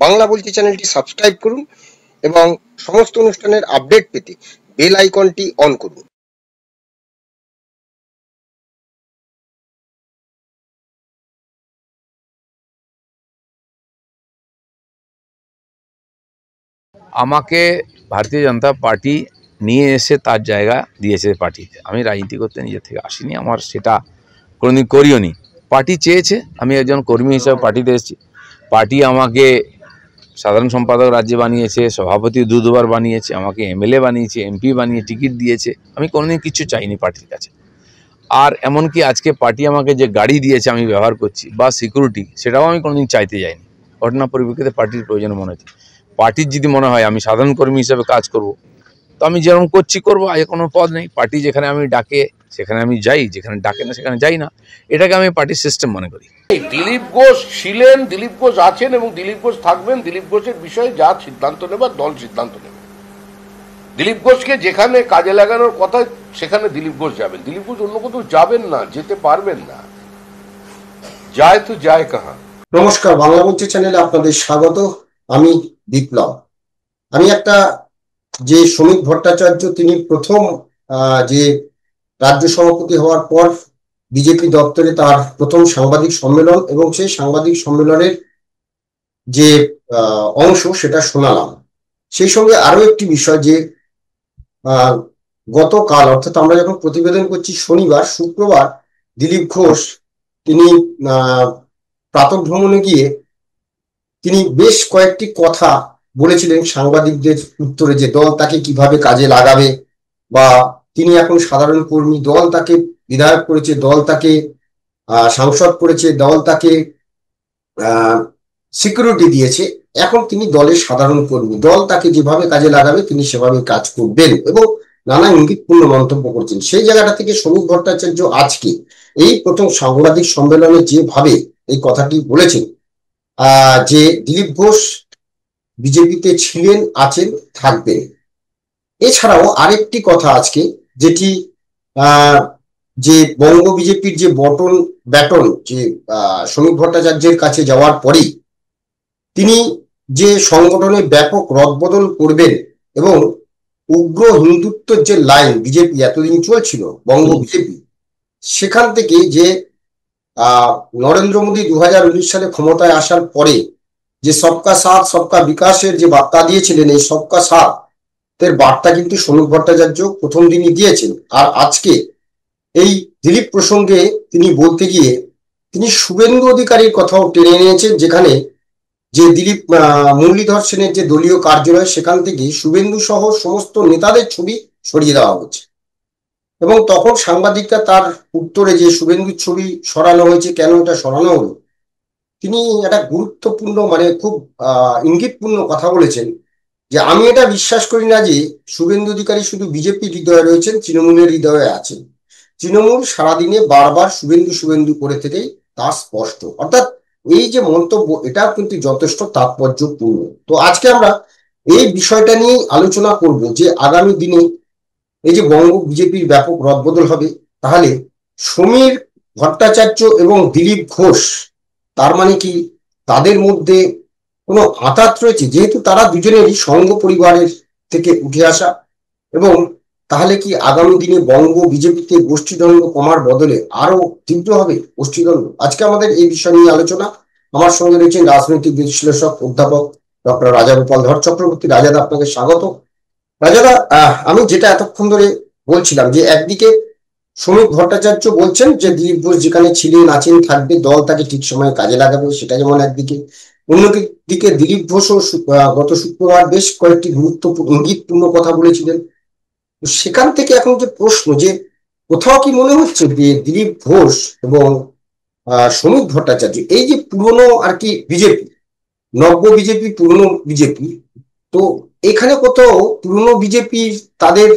বাংলা বলছি চ্যানেলটি সাবস্ক্রাইব করুন এবং সমস্ত অনুষ্ঠানের আপডেট পেতে বেল আইকনটি অন করুন। আমাকে ভারতীয় জনতা পার্টি নিয়ে এসে তার জায়গা দিয়েছে পার্টিতে। আমি রাজনীতি করতে নিজে থেকে আসিনি, আমার সেটা কোনোদিন করিও নি। পার্টি চেয়েছে, আমি একজন কর্মী হিসাবে পার্টিতে এসেছি। পার্টি আমাকে সাধারণ সম্পাদক রাজ্যে বানিয়েছে, সভাপতি দুবার বানিয়েছে, আমাকে এমএলএ বানিয়েছে, এমপি বানিয়ে টিকিট দিয়েছে। আমি কোনোদিন কিছু চাইনি পার্টির কাছে। আর এমনকি আজকে পার্টি আমাকে যে গাড়ি দিয়েছে আমি ব্যবহার করছি বা সিকিউরিটি, সেটাও আমি কোনোদিন চাইতে যাইনি। ঘটনা পরিপ্রেক্ষিতে পার্টির প্রয়োজন মনে হচ্ছে। পার্টির যদি মনে হয় আমি সাধারণ কর্মী হিসেবে কাজ করব, তো আমি যেরকম করছি করবো, আগে কোনো পদ নেই। পার্টি যেখানে আমি ডাকে সেখানে আমি যাই, যেখানে ডাকে না সেখানে যাই না। এটাকে আমি পার্টির সিস্টেম মনে করি। দিলীপ ঘোষ ছিলেন, দিলীপ ঘোষ আছেন এবং দিলীপ ঘোষ থাকবেন। দিলীপ ঘোষের বিষয়ে যা সিদ্ধান্ত নেবার দল সিদ্ধান্ত নেবে। দিলীপ ঘোষকে যেখানে কাজে লাগানোর কথা সেখানে দিলীপ ঘোষ যাবেন। দিলীপ ঘোষ অন্য কোথাও যাবেন না, যেতে পারবেন না। যায় তো যায় কাহা। নমস্কার, বাংলা বলছি চ্যানেলে আপনাদের স্বাগত। আমি বিপ্লব। আমি একটা যে শ্রমিক ভট্টাচার্য তিনি প্রথম যে রাজ্য সভাপতি হওয়ার পর বিজেপি দপ্তরে তার প্রথম সাংবাদিক সম্মেলন এবং সেই সাংবাদিক সম্মেলনের যে অংশ সেটা শোনালাম। সেই সঙ্গে আরো একটি বিষয় যে গতকাল অর্থাৎ আমরা যখন প্রতিবেদন করছি শনিবার, শুক্রবার দিলীপ ঘোষ তিনি প্রাতঃভ্রমণে গিয়ে তিনি বেশ কয়েকটি কথা বলেছিলেন সাংবাদিকদের উত্তরে, যে দল তাকে কিভাবে কাজে লাগাবে বা তিনি এখন সাধারণ কর্মী, দল তাকে বিধায়ক করেছে, দল তাকে সাংসদ করেছে, দল তাকে সিকিউরিটি দিয়েছে, এখন তিনি দলের সাধারণ কর্মী, দল তাকে যেভাবে কাজে লাগাবে তিনি সেভাবে কাজ করবেন এবং নানা ইঙ্গিতপূর্ণ মন্তব্য করছেন। সেই জায়গাটা থেকে শ্রমিক ভট্টাচার্য আজকে এই প্রথম সাংবাদিক সম্মেলনে যেভাবে এই কথাটি বলেছেন, যে দিলীপ ঘোষ বিজেপিতে ছিলেন, আছেন, থাকবেন। এছাড়াও আরেকটি কথা আজকে যেটি যে বঙ্গ বিজেপির যে ব্যাটন যে শ্রমিক ভট্টাচার্যের কাছে যাওয়ার পরেই তিনি যে সংগঠনে ব্যাপক রদবদল করবেন এবং উগ্র হিন্দুত্বের যে লাইন বিজেপি এতদিন চলছিল বঙ্গ বিজেপি, সেখান থেকে যে নরেন্দ্র মোদী 2019 সালে ক্ষমতায় আসার পরে যে সবকা সাথ সবকা বিকাশের যে বার্তা দিয়েছিলেন, এই সবকা সাথ এর বার্তা কিন্তু শ্রমিক ভট্টাচার্য প্রথম দিনই দিয়েছেন। আর আজকে এই দিলীপ প্রসঙ্গে তিনি বলতে গিয়ে তিনি শুভেন্দু অধিকারীর কথাও টেনে এনেছেন, যেখানে যে দিলীপ মুরলীধর সেনের যে দলীয় কার্যালয় সেখান থেকে শুভেন্দু সহ সমস্ত নেতাদের ছবি সরিয়ে দেওয়া হচ্ছে এবং তখন সাংবাদিকরা তার উত্তরে যে শুভেন্দুর ছবি সরানো হয়েছে, কেন এটা সরানো হলো, তিনি একটা গুরুত্বপূর্ণ মানে খুব ইঙ্গিতপূর্ণ কথা বলেছেন যে আমি এটা বিশ্বাস করি না যে শুভেন্দু অধিকারী শুধু বিজেপির হৃদয়ে রয়েছেন, তৃণমূলের হৃদয়ে আছেন। তৃণমূল সারাদিনে বারবার শুভেন্দু শুভেন্দু করে থেকেই তা স্পষ্ট। অর্থাৎ এই যে মন্তব্য, এটা কিন্তু যথেষ্ট তাৎপর্যপূর্ণ। তো আজকে আমরা এই বিষয়টা নিয়ে আলোচনা করব যে আগামী দিনে এই যে বঙ্গ বিজেপির ব্যাপক রদবদল হবে, তাহলে সমীর ভট্টাচার্য এবং দিলীপ ঘোষ, তার মানে কি তাদের মধ্যে কোনো আঁতাত রয়েছে? যেহেতু তারা দুজনেরই সংঘ পরিবারের থেকে উঠে আসা, এবং তাহলে কি আগামী দিনে বঙ্গ বিজেপিতে গোষ্ঠীদ্বন্দ্ব কমার বদলে আরো তীব্র হবে গোষ্ঠীদ্বন্দ্ব? আজকে আমাদের এই বিষয় নিয়ে আলোচনা। আমার সঙ্গে রয়েছেন রাজনৈতিক বিশ্লেষক অধ্যাপক ডক্টর রাজাগোপাল ধর চক্রবর্তী। রাজাদা, আপনাকে স্বাগত। রাজাদা, আমি যেটা এতক্ষণ ধরে বলছিলাম যে একদিকে শ্রমিক ভট্টাচার্য বলছেন যে দিলীপ ঘোষ যেখানে ছিলেন, আছেন, থাকবে, দল তাকে ঠিক সময়ে কাজে লাগাবে, সেটা যেমন একদিকে। অন্যদিকে দিলীপ ঘোষও গত শুক্রবার বেশ কয়েকটি গুরুত্বপূর্ণ ইঙ্গিতপূর্ণ কথা বলেছিলেন। সেখান থেকে এখন যে প্রশ্ন, যে কোথাও কি মনে হচ্ছে যে দিলীপ ঘোষ এবং শ্রমিক ভট্টাচার্য এই যে পুরনো আর কি বিজেপি, নব্য বিজেপি, পুরনো বিজেপি, তো এখানে কোথাও পুরনো বিজেপি তাদের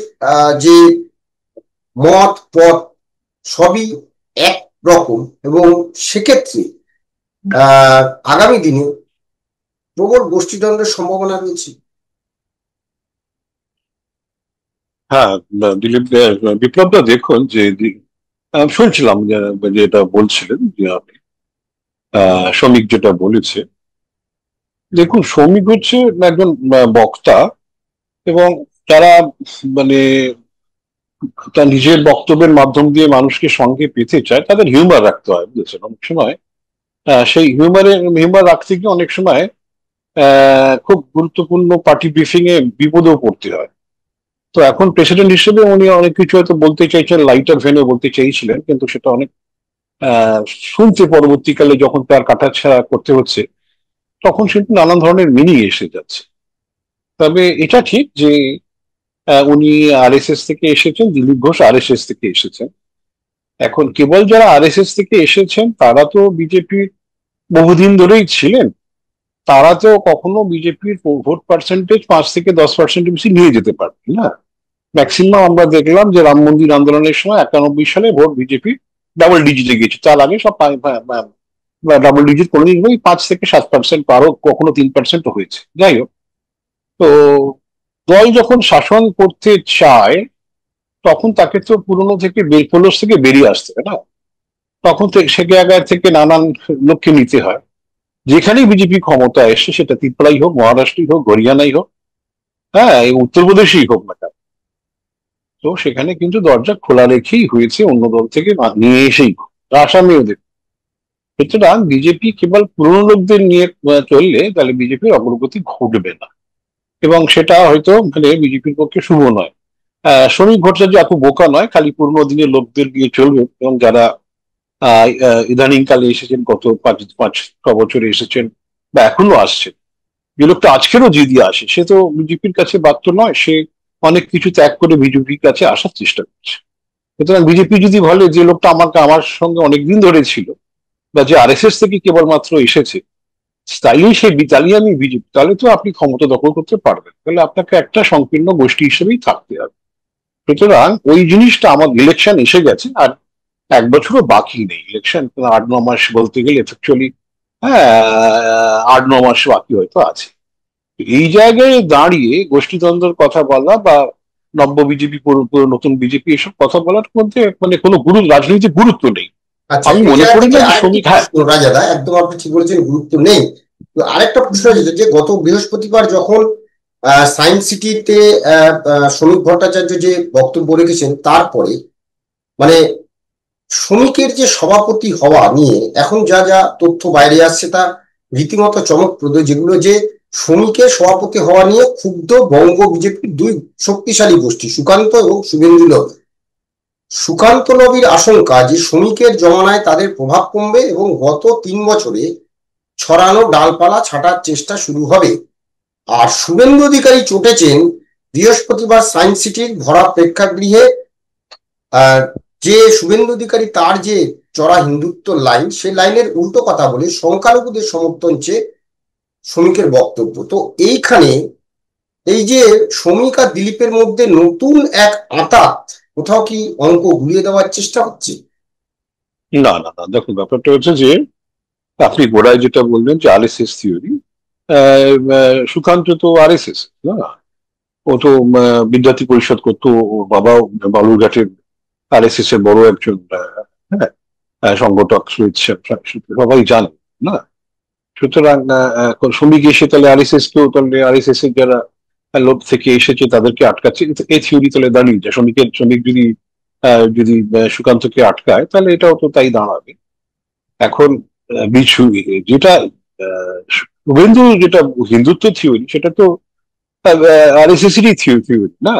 যে মত পথ সবই এক রকম, এবং সেক্ষেত্রে আগামী দিনে প্রবল গোষ্ঠীদ্বন্দ্বের সম্ভাবনা রয়েছে। হ্যাঁ, দিলীপ বিপ্লবদা, দেখুন যে শুনছিলাম যেটা বলছিলেন যে আপনি শ্রমিক যেটা বলেছে, দেখুন, শ্রমিক হচ্ছে একজন বক্তা, এবং যারা মানে তার নিজের বক্তব্যের মাধ্যম দিয়ে মানুষকে সঙ্গে পেতে চায়, তাদের হিউমার রাখতে হয়, বুঝেছেন? অনেক সময় সেই হিউমার রাখতে গিয়ে অনেক সময় খুব গুরুত্বপূর্ণ পার্টি ব্রিফিং এ বিপদেও পড়তে হয়। তো এখন প্রেসিডেন্ট হিসেবে উনি অনেক কিছু হয়তো বলতে চাইছেন, লাইটার ভেনে বলতে চাইছিলেন, কিন্তু সেটা অনেক আহ শুনতে পরবর্তীকালে যখন তার কাটাছাড়া করতে হচ্ছে, তখন কিন্তু নানান ধরনের মিনিং এসে যাচ্ছে। তবে এটা ঠিক যে উনি আরএসএস থেকে এসেছেন, দিলীপ ঘোষ আরএসএস থেকে এসেছেন। এখন কেবল যারা আরএসএস থেকে এসেছেন তারা তো বিজেপির বহুদিন ধরেই ছিলেন, তারা তো কখনো বিজেপির ভোট পার্সেন্টেজ 5 থেকে 10% বেশি নিয়ে যেতে পারবেন না। ম্যাক্সিমাম আমরা দেখলাম যে রাম মন্দির আন্দোলনের সময় 91 সালে ভোট বিজেপি ডাবল ডিজিটে গেছে, তার আগে সব ডাবল ডিজিট কোনোদিন 5 থেকে 7%, আরো কখনো 3% হয়েছে। যাই হোক, তো দল যখন শাসন করতে চায় তখন তাকে তো পুরনো থেকে খোলস থেকে বেরিয়ে আসতে হবে না। তখন সে জায়গা থেকে নানান লোককে নিতে হয়। যেখানেই বিজেপি ক্ষমতা এসে, সেটা ত্রিপুরাই হোক, মহারাষ্ট্রই হোক, হরিয়ানাই হোক, হ্যাঁ, এই উত্তরপ্রদেশেই হোক না কেন, তো সেখানে কিন্তু দরজা খোলা রেখেই হয়েছে অন্য দল থেকে নিয়ে এসেই হোক। আসামেও দেখ। সুতরাং বিজেপি কেবল পুরনো লোকদের নিয়ে চললে তাহলে বিজেপির অগ্রগতি ঘটবে না, এবং সেটা হয়তো মানে বিজেপির পক্ষে শুভ নয়। শ্রমিক ভট্টাচার্য এত বোকা নয়, খালি পুরনো দিনের লোকদের দিয়ে চলবে, এবং যারা ইদানিং কালে এসেছেন, গত 5-6 বছরে এসেছেন বা এখনো আসছেন, যে লোকটা আজকেরও যদি আসে, সে তো বিজেপির কাছে বাধ্য নয়, সে অনেক কিছু ত্যাগ করে বিজেপির কাছে আসার চেষ্টা করছে। সুতরাং বিজেপি যদি বলে যে লোকটা আমার সঙ্গে অনেকদিন ধরে ছিল, বা যে আরএসএস থেকে কেবলমাত্র এসেছে, তাইলেই আমি বিজেপি, তাহলে তো আপনি ক্ষমতা দখল করতে পারবেন, তাহলে আপনাকে একটা সংকীর্ণ গোষ্ঠী হিসেবেই থাকতে হবে। সুতরাং ওই জিনিসটা, আমার ইলেকশন এসে গেছে, আর 1 বছরও বাকি নেই ইলেকশন, 8-9 মাস বলতে গেলে অ্যাকচুয়ালি, হ্যাঁ, 8-9 মাস বাকি হয়তো আছে। এই জায়গায় দাঁড়িয়ে গোষ্ঠীদ্বন্দ্বের কথা বলা বা নব্য বিজেপি, নতুন বিজেপি, এসব কথা বলার মধ্যে মানে কোনো রাজনৈতিক গুরুত্ব নেই। আচ্ছা, আমি এই মনে জায়গা করি থেকে না যে আরেকটি শ্রমিক, হ্যাঁ। প্রশ্ন রাজাদা, একদম আপনি ঠিক বলেছেন, গুরুত্ব নেই। তো আরেকটা প্রশ্ন আছে যে গত বৃহস্পতিবার যখন সায়েন্স সিটিতে শ্রমিক ভট্টাচার্য যে বক্তব্য রেখেছেন, তারপরে মানে শ্রমিকের যে সভাপতি হওয়া নিয়ে এখন যা যা তথ্য বাইরে আসছে তা রীতিমতো চমকপ্রদ, যেগুলো যে শ্রমিকের সভাপতি হওয়া নিয়ে ক্ষুব্ধ বঙ্গ বিজেপির দুই শক্তিশালী গোষ্ঠী, সুকান্ত এবং শুভেন্দু লবি। সুকান্ত লবির আশঙ্কা যে শ্রমিকের জমানায় তাদের প্রভাব কমবে এবং গত 3 বছরে ছড়ানো ডালপালা ছাঁটার চেষ্টা শুরু হবে। আর শুভেন্দু অধিকারী চটেছেন বৃহস্পতিবার সায়েন্স সিটির ভরা প্রেক্ষাগৃহে। যে শুভেন্দু অধিকারী তার যে চড়া হিন্দুত্ব লাইন, সে লাইনের উল্টো কথা বলে সংখ্যালঘুদের সমর্থন চেয়ে শ্রমিকের বক্তব্য। তো এইখানে এই যে শ্রমিক আর দিলীপের মধ্যে নতুন এক আঁতাত, কোথাও কি অঙ্ক ঘুরিয়ে দেওয়ার চেষ্টা হচ্ছে? না না না, দেখুন, ব্যাপারটা হচ্ছে যে আপনি গোড়ায় যেটা বললেন যে আরএসএস থিওরি, সুকান্ত তো আরএসএস না, ও তো বিদ্যার্থী পরিষদ করতো, ওর বাবাও বালুরঘাটের আরএসএস এর বড় একজন হ্যাঁ সংগঠক, সবাই জানে না। সুতরাং শ্রমিক এসে তাহলে আরএসএস কেও, তাহলে আরএসএস এর যারা লোক থেকে এসেছে তাদেরকে আটকাচ্ছে, এই থিওরি তাহলে দাঁড়িয়ে যায়। শ্রমিক যদি সুকান্তকে আটকায়, তাহলে এটাও তো তাই দাঁড়াবে। এখন যেটা শুভেন্দু যেটা হিন্দুত্ব থিওরি, সেটা তো আরএসএস এরই থিওরি না।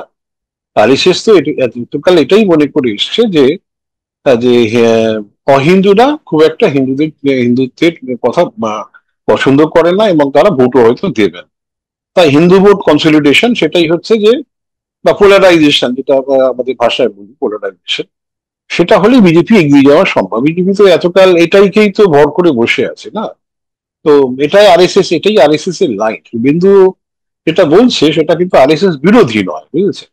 আরএসএস তো এতকাল এটাই মনে করে এসছে যে যে অহিন্দুরা খুব একটা হিন্দুত্বের কথা পছন্দ করে না, এবং তারা ভোটও হয়তো দেবেন। তাই হিন্দু ভোট কনসলিডেশন, সেটাই হচ্ছে যে, বা পোলারাইজেশন, যেটা আমাদের ভাষায় বলি পোলারাইজেশন, সেটা হলে বিজেপি এগিয়ে যাওয়া সম্ভব। বিজেপি তো এতকাল এটাইকেই তো ভর করে বসে আছে না। তো এটাই আরএসএস এর লাইন। বিন্দু যেটা বলছে সেটা কিন্তু আরএসএস বিরোধী নয়, বুঝেছে?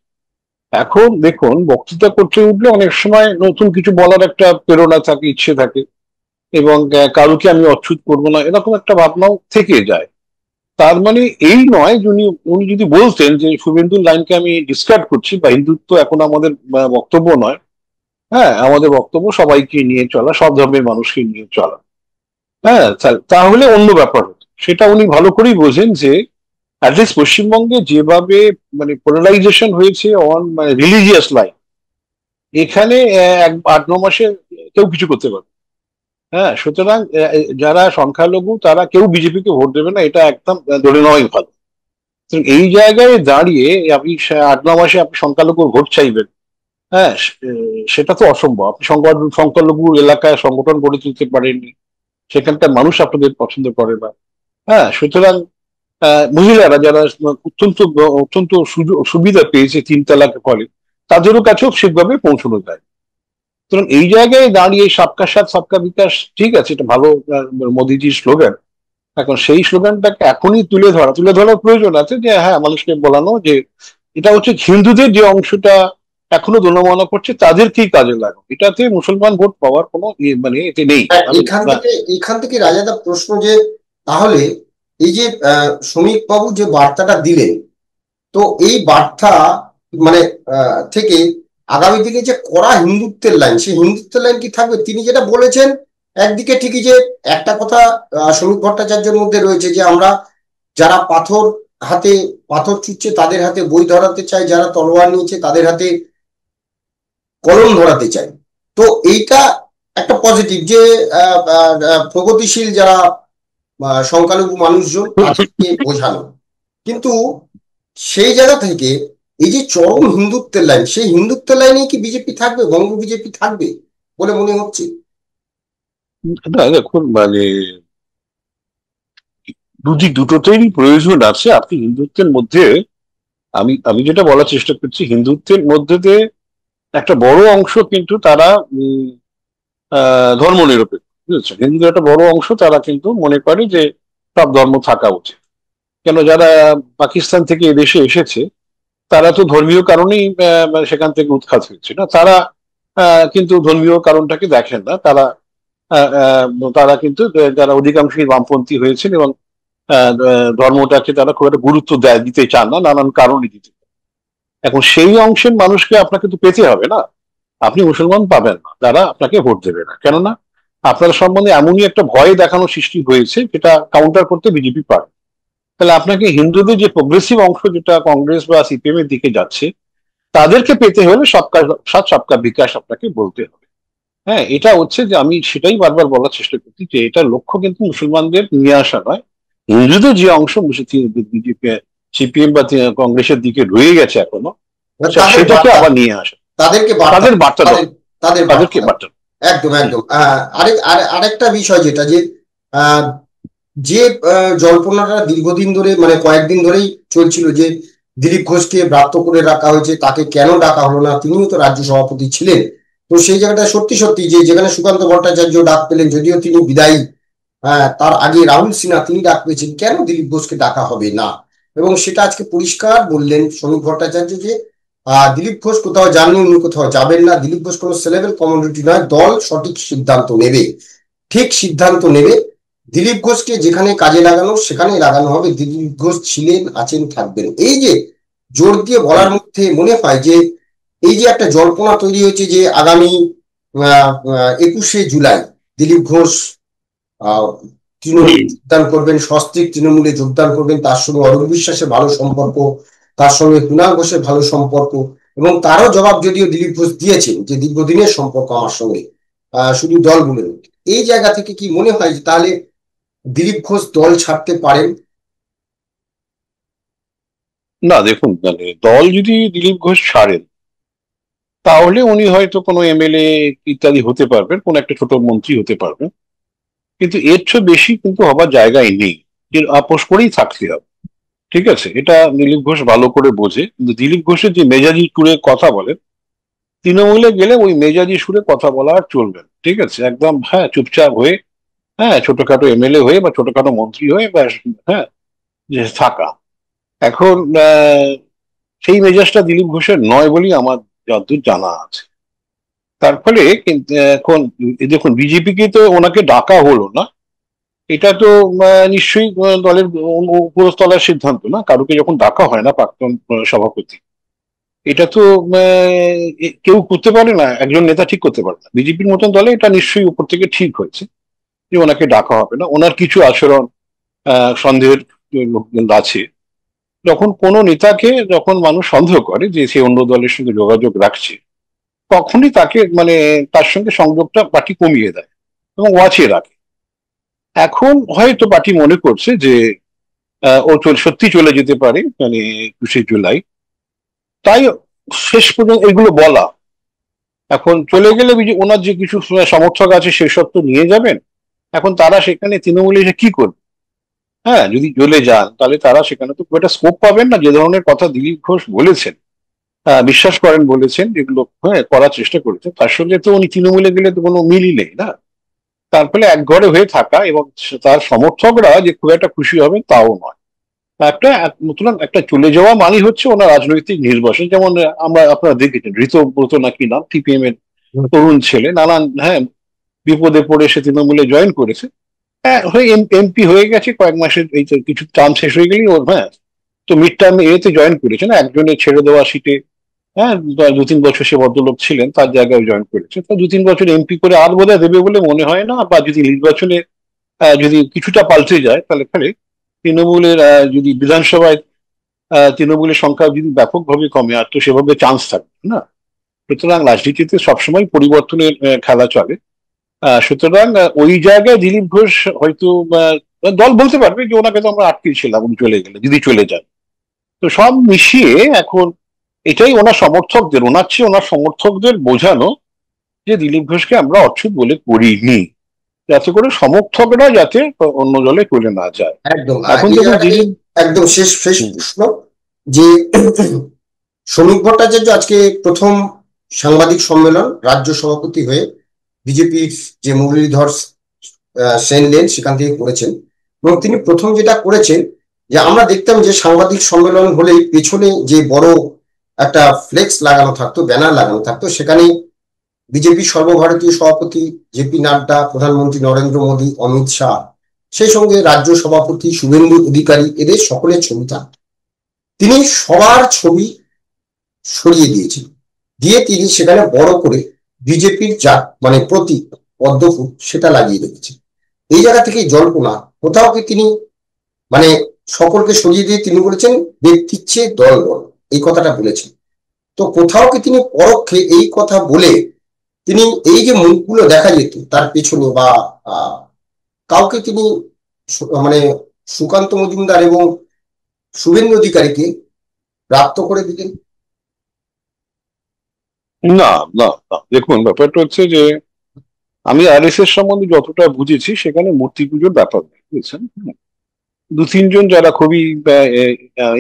এখন দেখুন, বক্তৃতা করতে উঠলে অনেক সময় নতুন কিছু বলার একটা প্রেরণা থাকে, ইচ্ছে থাকে, এবং কারুকে আমি অচ্ছুত করবো না, এরকম একটা ভাবনাও থেকে যায়। তার মানে এই নয় যে উনি যদি বলতেন যে শুভেন্দুর লাইনকে আমি ডিসকার্ড করছি, বা হিন্দুত্ব এখন আমাদের বক্তব্য নয়, হ্যাঁ, আমাদের বক্তব্য সবাইকে নিয়ে চলা, সব ধর্মের মানুষকে নিয়ে চলা, হ্যাঁ, তাহলে অন্য ব্যাপার হতো। সেটা উনি ভালো করেই বোঝেন যে অ্যাটলিস্ট পশ্চিমবঙ্গে যেভাবে মানে পোলারাইজেশন হয়েছে অন মানে রিলিজিয়াস লাইফ, এখানে 8-9 মাসে কেউ কিছু করতে পারবে। হ্যাঁ, সুতরাং যারা সংখ্যালঘু তারা কেউ বিজেপিকে ভোট দেবে না, এটা একদম ধরে নেওয়াই ভালো। সুতরাং এই জায়গায় দাঁড়িয়ে আপনি 8-9 মাসে আপনি সংখ্যালঘু ভোট চাইবেন, হ্যাঁ, সেটা তো অসম্ভব। আপনি সংখ্যালঘু এলাকায় সংগঠন গড়ে তুলতে পারেননি, সেখানকার মানুষ আপনাদের পছন্দ করে না। হ্যাঁ, সুতরাং মহিলারা যারা অত্যন্ত অত্যন্ত সুবিধা পেয়েছে 3 তালাকের ফলে, তাদেরও কাছেও সেভাবে পৌঁছানো যায়। সুতরাং এই জায়গায় দাঁড়িয়ে সবকা সাথ সবকা বিকাশ, ঠিক আছে, এটা ভালো মোদিজির স্লোগান। এখন সেই স্লোগানটাকে এখনই তুলে ধরার প্রয়োজন আছে, যে হ্যাঁ, মানুষকে বলানো যে এটা হচ্ছে হিন্দুদের যে অংশটা এখনো দোনামনা করছে তাদেরকেই কাজে লাগানো, এটাতে মুসলমান ভোট পাওয়ার কোনো মানে এতে নেই। এখান থেকে রাজাদা প্রশ্ন যে তাহলে এই যে শ্রমিক বাবু যে বার্তাটা দিলেন, তো এই বার্তা মানে থেকে আগামী দিনে যে কড়া হিন্দুত্বের লাইন, সেই হিন্দুত্বের লাইন কি থাকবে? তিনি যেটা বলেছেন একদিকে ঠিকই, যে একটা কথা শ্রমিক ভট্টাচার্যের মধ্যে রয়েছে যে আমরা যারা পাথর ছুটছে তাদের হাতে বই ধরাতে চাই, যারা তলোয়ার নিয়েছে তাদের হাতে কলম ধরাতে চাই। তো এইটা একটা পজিটিভ, যে প্রগতিশীল যারা সংখ্যালঘু মানুষজন তাদেরকে বোঝানো। কিন্তু সেই জায়গা থেকে এই যে চরম হিন্দুত্বের লাইন, সেই হিন্দুত্বের লাইনে কি বিজেপি থাকবে, বঙ্গ বিজেপি থাকবে বলে মনে হচ্ছে? না, দেখুন মানে দুটোতেই প্রয়োজন আছে। আপনি হিন্দুত্বের মধ্যে, আমি আমি যেটা বলার চেষ্টা করছি, হিন্দুত্বের মধ্যে দিয়ে একটা বড় অংশ কিন্তু তারা ধর্ম নিরপেক্ষ, বুঝেছেন? হিন্দুদের একটা বড় অংশ তারা কিন্তু মনে করে যে সব ধর্ম থাকা উচিত। কেন, যারা পাকিস্তান থেকে এদেশে এসেছে তারা তো ধর্মীয় কারণেই মানে সেখান থেকে উৎখাত হয়েছে না, তারা কিন্তু ধর্মীয় কারণটাকে দেখেন না। আহ, আহ, তারা কিন্তু যারা অধিকাংশই বামপন্থী হয়েছেন এবং ধর্মটাকে তারা খুব একটা গুরুত্ব দিতে চান না, নানান কারণে দিতে চান। এখন সেই অংশের মানুষকে আপনাকে তো পেতে হবে না, আপনি মুসলমান পাবেন না যারা আপনাকে ভোট দেবে না, কেননা আপনার সম্বন্ধে এমনই একটা ভয় দেখানো সৃষ্টি হয়েছে যেটা কাউন্টার করতে বিজেপি পারে। তাহলে আপনাকে হিন্দুদের যে প্রোগ্রেসিভ অংশ যেটা কংগ্রেস বা সিপিএম এর দিকে যাচ্ছে, তাদেরকে পেতে হলে সবকা সাথ সবকা বিকাশ আপনাকে বলতে হবে। হ্যাঁ, এটা হচ্ছে যে আমি সেটাই বারবার বলার চেষ্টা করছি যে এটা লক্ষ্য কিন্তু মুসলমানদের নিয়ে আসা নয়, হিন্দুদের যে অংশ বিজেপি সিপিএম বা কংগ্রেসের দিকে রয়ে গেছে এখনো, সেটাকে আবার নিয়ে আসা, তাদেরকে তাদের বার্তা দেওয়া, তাদেরকে বার্তা। একদম একদম। আরেকটা বিষয় যেটা যে যে জল্পনাটা দীর্ঘদিন ধরে মানে কয়েকদিন ধরেই চলছিল, যে দিলীপ ঘোষকে ব্রাত্য করে রাখা হয়েছে, তাকে কেন ডাকা হলো না? তিনিও তো রাজ্য সভাপতি ছিলেন। তো সেই জায়গাটা সত্যি সত্যি যে যেখানে সুকান্ত ভট্টাচার্য ডাক পেলেন, যদিও তিনি বিদায়ী, তার আগে রাহুল সিনহা তিনি ডাক পেয়েছেন, কেন দিলীপ ঘোষকে ডাকা হবে না? এবং সেটা আজকে পরিষ্কার বললেন শ্রমিক ভট্টাচার্য যে দিলীপ ঘোষ কোথাও যাননি, উনি কোথাও যাবেন না। দিলীপ ঘোষ কোনো সেলেবল কমোডিটি নয়, দল সঠিক সিদ্ধান্ত নেবে, ঠিক সিদ্ধান্ত নেবে। দিলীপ ঘোষকে যেখানে কাজে লাগানো সেখানেই লাগানো হবে। দিলীপ ঘোষ ছিলেন, আছেন, থাকবেন। এই যে জোর দিয়ে বলার মধ্যে মনে হয় যে এই যে একটা জল্পনা তৈরি হয়েছে যে আগামী 21শে জুলাই দিলীপ ঘোষ তৃণমূলে যোগদান করবেন, সস্ত্রীক তৃণমূলে যোগদান করবেন, তার সঙ্গে অরূপ বিশ্বাসের ভালো সম্পর্ক, তার সঙ্গে কুণাল ঘোষের ভালো সম্পর্ক, এবং তারও জবাব যদিও দিলীপ ঘোষ দিয়েছেন যে দীর্ঘদিনের সম্পর্ক আমার সঙ্গে, শুধু দল বলে। এই জায়গা থেকে কি মনে হয় যে তাহলে দিলীপ ঘোষ দল ছাড়তে পারেন? না, দেখুন মানে দল যদি দিলীপ ঘোষ ছাড়েন তাহলে উনি হয়তো কোনো এমএলএ ইত্যাদি হতে পারবেন, কোন একটা ছোট মন্ত্রী হতে পারবেন, কিন্তু এর চেয়ে বেশি কিন্তু হবার জায়গায় নেই, এর আপোষ করেই থাকতে হবে। ঠিক আছে, এটা দিলীপ ঘোষ ভালো করে বোঝে। কিন্তু দিলীপ ঘোষের যে মেজাজি সুরে কথা বলেন, তৃণমূলে গেলে ওই মেজাজি সুরে কথা বলা আর চলবে না। ঠিক আছে, একদম হ্যাঁ চুপচাপ হয়ে, হ্যাঁ ছোটখাটো এমএলএ হয়ে বা ছোটখাটো মন্ত্রী হয়ে বা হ্যাঁ যে থাকা। এখন সেই মেজাজটা দিলীপ ঘোষের নয় বলেই আমার যতদূর জানা আছে। তার ফলে কিন্তু এখন দেখুন, বিজেপিকে তো ওনাকে ডাকা হলো না, এটা তো নিশ্চয়ই দলের উপরস্তলার সিদ্ধান্ত না। কারোকে যখন ডাকা হয় না প্রাক্তন সভাপতি, এটা তো কেউ করতে পারে না, একজন নেতা ঠিক করতে পারে না। বিজেপির মতন দলে এটা নিশ্চয়ই উপর থেকে ঠিক হয়েছে যে ওনাকে ডাকা হবে না। ওনার কিছু আচরণ সন্দেহের লোকজন আছে, যখন কোনো নেতাকে যখন মানুষ সন্দেহ করে যে সে অন্য দলের সঙ্গে যোগাযোগ রাখছে, তখনই তাকে মানে তার সঙ্গে সংযোগটা পার্টি কমিয়ে দেয় এবং ওয়াচিয়ে রাখে। এখন হয়তো পার্টি মনে করছে যে ও সত্যি চলে যেতে পারে মানে 21শে জুলাই, তাই শেষ পর্যন্ত এগুলো বলা। এখন চলে গেলে ওনার যে কিছু সমর্থক আছে সেসব তো নিয়ে যাবেন। এখন তারা সেখানে তৃণমূলে এসে কি করবে? হ্যাঁ, যদি চলে যান তাহলে তারা সেখানে তো খুব একটা স্কোপ পাবেন না। যে ধরনের কথা দিলীপ ঘোষ বলেছেন, বিশ্বাস করেন বলেছেন, যেগুলো হ্যাঁ করার চেষ্টা করেছেন, তার সঙ্গে তো উনি তৃণমূলে গেলে তো কোনো মিলই নেই না। তার ফলে একঘরে হয়ে থাকা এবং তার সমর্থকরা যে খুব একটা খুশি হবেন তাও নয়। নতুন একটা চলে যাওয়া মানে হচ্ছে ওনার রাজনৈতিক নির্বাসন। যেমন আপনারা দেখেছেন ঋতব্রত নাকি নাম, সিপিএম এর তরুণ ছেলে, নানান হ্যাঁ বিপদে পড়ে সে তৃণমূলে জয়েন করেছে, হ্যাঁ হয়ে এমপি হয়ে গেছে কয়েক মাসের, এই তো কিছু টার্ম শেষ হয়ে গেলেই ওর হ্যাঁ তো মিড টার্মে এতে জয়েন করেছে না, একজনের ছেড়ে দেওয়া সিটে হ্যাঁ 2-3 বছর সে ভদ্রলোক ছিলেন, তার জায়গায় জয়েন করেছে। তো 2-3 বছর এমপি করে আর বোধহয় দেবে বলে মনে হয় না। বা যদি নির্বাচনে যদি কিছুটা পাল্টে যায় তাহলে ফলে তৃণমূলের যদি বিধানসভায় তৃণমূলের সংখ্যা যদি ব্যাপকভাবে কমে, আর তো সেভাবে চান্স থাকবে না। সুতরাং রাজনীতিতে সবসময় পরিবর্তনের খেলা চলে। সুতরাং ওই জায়গায় দিলীপ ঘোষ হয়তো দল বলতে পারবে যে ওনাকে তো আমরা আটকেছিলাম, উনি চলে গেলে যদি চলে যান। তো সব মিশিয়ে এখন এটাই ওনার চেয়ে ওনার সমর্থকদের বোঝানো যে দিলীপ ঘোষকে আমরা অচ্ছুত বলে করিনি, যাতে করে সমর্থকরা যাতে অন্য দলে চলে না যায়। একদম। এখন এই দেখুন জায়গাটাতে দিলীপ একদম শেষ শেষ প্রশ্ন, যে শ্রমিক ভট্টাচার্য আজকে প্রথম সাংবাদিক সম্মেলন রাজ্য সভাপতি হয়ে বিজেপির যে মুরলীধর সেন লেন সেখান থেকে করেছেন, এবং তিনি প্রথম যেটা করেছেন যে আমরা দেখতাম যে সাংবাদিক সম্মেলন হলে পেছনে যে বড় একটা ফ্লেক্স লাগানো থাকতো, ব্যানার লাগানো থাকতো, সেখানে বিজেপি সর্বভারতীয় সভাপতি জেপি নাড্ডা, প্রধানমন্ত্রী নরেন্দ্র মোদী, অমিত শাহ, সেই সঙ্গে রাজ্য সভাপতি শুভেন্দু অধিকারী, এদের সকলের ছবি থাকত। তিনি সবার ছবি সরিয়ে দিয়েছেন, দিয়ে তিনি সেখানে বড় করে বিজেপির যা মানে প্রতীক পদ্মফুল সেটা লাগিয়ে রেখেছেন। এই জায়গা থেকে জল্পনা, কোথাও কি তিনি মানে সকলকে সরিয়ে দিয়ে তিনি বলেছেন ব্যক্তির চেয়ে দল বড়, এই কথাটা বলেছেন। তো কোথাও কি তিনি পরোক্ষে এই কথা বলে তিনি এই যে মুখগুলো দেখা যেত তার পেছনে বা কাউকে তিনি মানে সুকান্ত মজুমদার এবং শুভেন্দু অধিকারীকে প্রাপ্ত করে দিলেন? না না না, দেখুন ব্যাপারটা হচ্ছে যে আমি আরএসএস সম্বন্ধে যতটা বুঝেছি সেখানে মূর্তি পুজোর ব্যাপার নেই, বুঝছেন। 2-3 জন যারা খুবই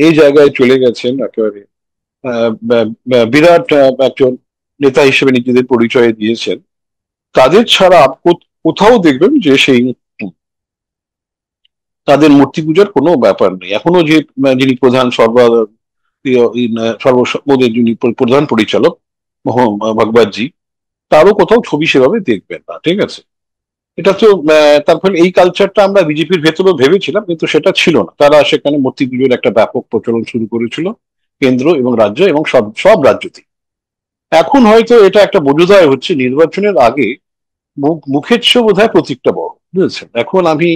এই জায়গায় চলে গেছেন, একেবারে বিরাট একজন নেতা হিসেবে নিজেদের পরিচয় দিয়েছেন, তাদের ছাড়া কোথাও দেখবেন যে সেই তাদের মূর্তি পূজার কোনো ব্যাপার নেই। এখনো যে যিনি প্রধান সর্বসম্মদের যিনি প্রধান পরিচালক ভগবতজি, তারও কোথাও ছবি সেভাবে দেখবেন না, ঠিক আছে। এটা তো তার ফলে এই কালচারটা আমরা বিজেপির ভেতরেও ভেবেছিলাম, কিন্তু সেটা ছিল না। তারা সেখানে মূর্তি পুজোর একটা ব্যাপক প্রচলন শুরু করেছিল কেন্দ্র এবং রাজ্য এবং সব সব রাজ্যতে। এখন হয়তো এটা একটা বোধোদয় হচ্ছে নির্বাচনের আগে মুখের চেয়ে বোধ হয় প্রতীকটা বড়, বুঝেছেন। এখন আমি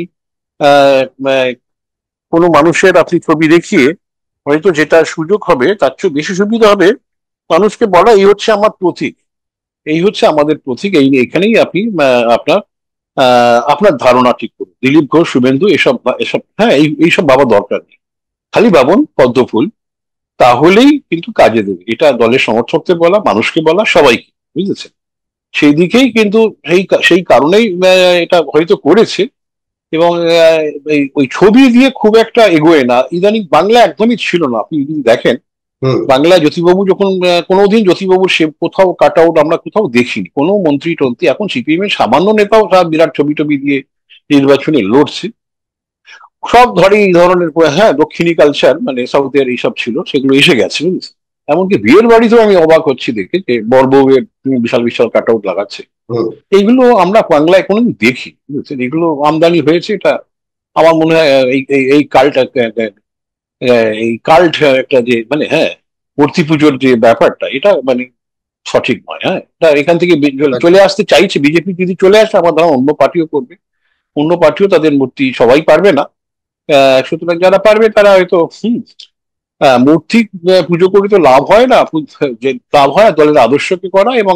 আহ কোনো মানুষের আপনি ছবি দেখিয়ে হয়তো যেটা সুযোগ হবে তার চেয়ে বেশি সুবিধা হবে মানুষকে বলা এই হচ্ছে আমার প্রতীক, এই হচ্ছে আমাদের প্রতীক, এখানেই আপনি আপনার আপনার ধারণা ঠিক করুন। দিলীপ ঘোষ, শুভেন্দু এসব এসব হ্যাঁ এইসব ভাবা দরকার নেই, খালি ভাবুন পদ্মফুল, তাহলেই কিন্তু কাজে দেবে। এটা দলের সমর্থকদের বলা, মানুষকে বলা, সবাইকে, বুঝেছেন। সেই দিকেই কিন্তু সেই কারণেই এটা হয়তো করেছে। এবং ওই ছবি দিয়ে খুব একটা এগোয় না ইদানিং। বাংলা একদমই ছিল না, আপনি যদি দেখেন বাংলায় জ্যোতিবাবু যখন কোনোদিন জ্যোতিবাবুর সে কোথাও কাট আউট আমরা কোথাও দেখিনি, কোনো মন্ত্রী টন্ত্রী। এখন সিপিএম এর সামান্য নেতাও সব বিরাট ছবি টবি দিয়ে নির্বাচনে লড়ছে। সব ধরে এই ধরনের হ্যাঁ দক্ষিণী কালচার মানে সাউথের এইসব ছিল, সেগুলো এসে গেছে, বুঝলি। এমনকি বিয়ের বাড়িতেও আমি অবাক হচ্ছি দেখে যে বর বউয়ের বিশাল বিশাল কাট আউট লাগাচ্ছে। এইগুলো আমরা বাংলায় কোনোদিন দেখি, বুঝছেন। এগুলো আমদানি হয়েছে, এটা আমার মনে হয় এই কাল্ট এই কাল্ট একটা যে মানে হ্যাঁ মূর্তি পুজোর যে ব্যাপারটা, এটা মানে সঠিক নয়। হ্যাঁ, এটা এখান থেকে চলে আসতে চাইছে বিজেপি। যদি চলে আসে আমার ধারণা অন্য পার্টিও করবে, অন্য পার্টিও তাদের মূর্তি, সবাই পারবে না, সুতরাং যারা পারবে তারা হয়তো মূর্তি পুজো করে তো লাভ হয় না, যে লাভ হয় দলের আদর্শকে করা এবং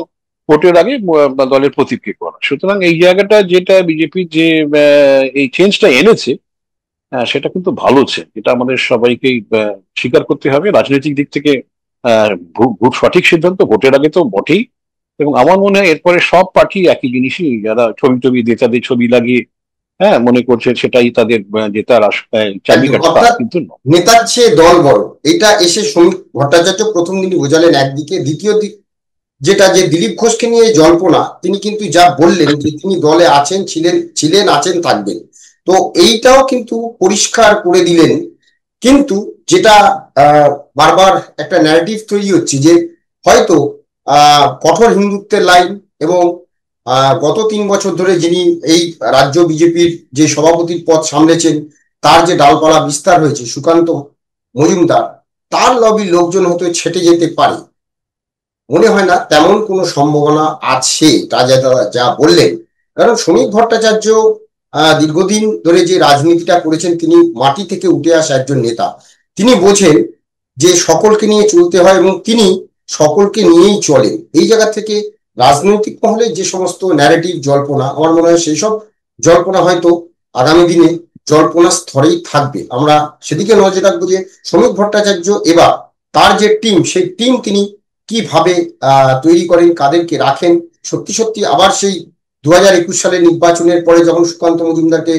ভোটের আগে দলের প্রতীককে করা। সুতরাং এই জায়গাটা যেটা বিজেপি যে এই চেঞ্জটা এনেছে, সেটা কিন্তু ভালো চেঞ্জ, এটা আমাদের সবাইকেই স্বীকার করতে হবে। রাজনৈতিক দিক থেকে খুব সঠিক সিদ্ধান্ত, ভোটের আগে তো বটেই। এবং আমার মনে হয় এরপরে সব পার্টি একই জিনিসই, যারা ছবি নেতাদের ছবি লাগিয়ে মনে করছে সেটাই তাদের জেতার চাবিকাঠি, তা কিন্তু নয়। নেতার চেয়ে দল বড়, এটা এসে শ্রমিক ভট্টাচার্য প্রথম দিনই বোঝালেন একদিকে। দ্বিতীয় দিক যেটা, যে দিলীপ ঘোষকে নিয়ে জল্পনা, তিনি কিন্তু যা বললেন যে তিনি দলে আছেন, ছিলেন আছেন, থাকবেন, তো এইটাও কিন্তু পরিষ্কার করে দিলেন। কিন্তু যেটা বারবার একটা ন্যারেটিভ তৈরি হচ্ছে যে হয়তো কঠোর হিন্দুত্বের লাইন এবং গত 3 বছর ধরে যিনি এই রাজ্য বিজেপির যে সভাপতির পদ সামলেছেন, তার যে ডালপালা বিস্তার হয়েছে সুকান্ত মজুমদার, তার লবির লোকজন হয়তো ছেটে যেতে পারে। মনে হয় না তেমন কোনো সম্ভাবনা আছে যা বললেন। কারণ শ্রমিক ভট্টাচার্য দীর্ঘদিন ধরে যে রাজনীতিটা করেছেন, তিনি মাটি থেকে উঠে আসা একজন নেতা। তিনি বোঝেন যে সকলকে নিয়ে চলতে হয় এবং তিনি সকলকে নিয়েই চলেন। এই জায়গা থেকে রাজনৈতিক মহলে যে সমস্ত ন্যারেটিভ জল্পনা, আমার মনে হয় সেই সব জল্পনা হয়তো আগামী দিনে জল্পনা স্তরেই থাকবে। আমরা সেদিকে নজর রাখবো যে শ্রমিক ভট্টাচার্য এবার তার যে টিম, সেই টিম তিনি কিভাবে তৈরি করেন, কাদেরকে রাখেন। সত্যি আবার সেই 2021 সালের নির্বাচনের পরে যখন সুকান্ত মজুমদারকে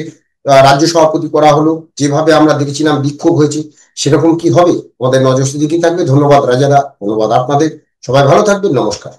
রাজ্য সভাপতি করা হলো, যেভাবে আমরা দেখেছিলাম বিক্ষোভ হয়েছে, সেরকম কি হবে? আমাদের নজর সেদিকেই থাকবে। ধন্যবাদ রাজাদা, ধন্যবাদ আপনাদের। সবাই ভালো থাকবেন, নমস্কার।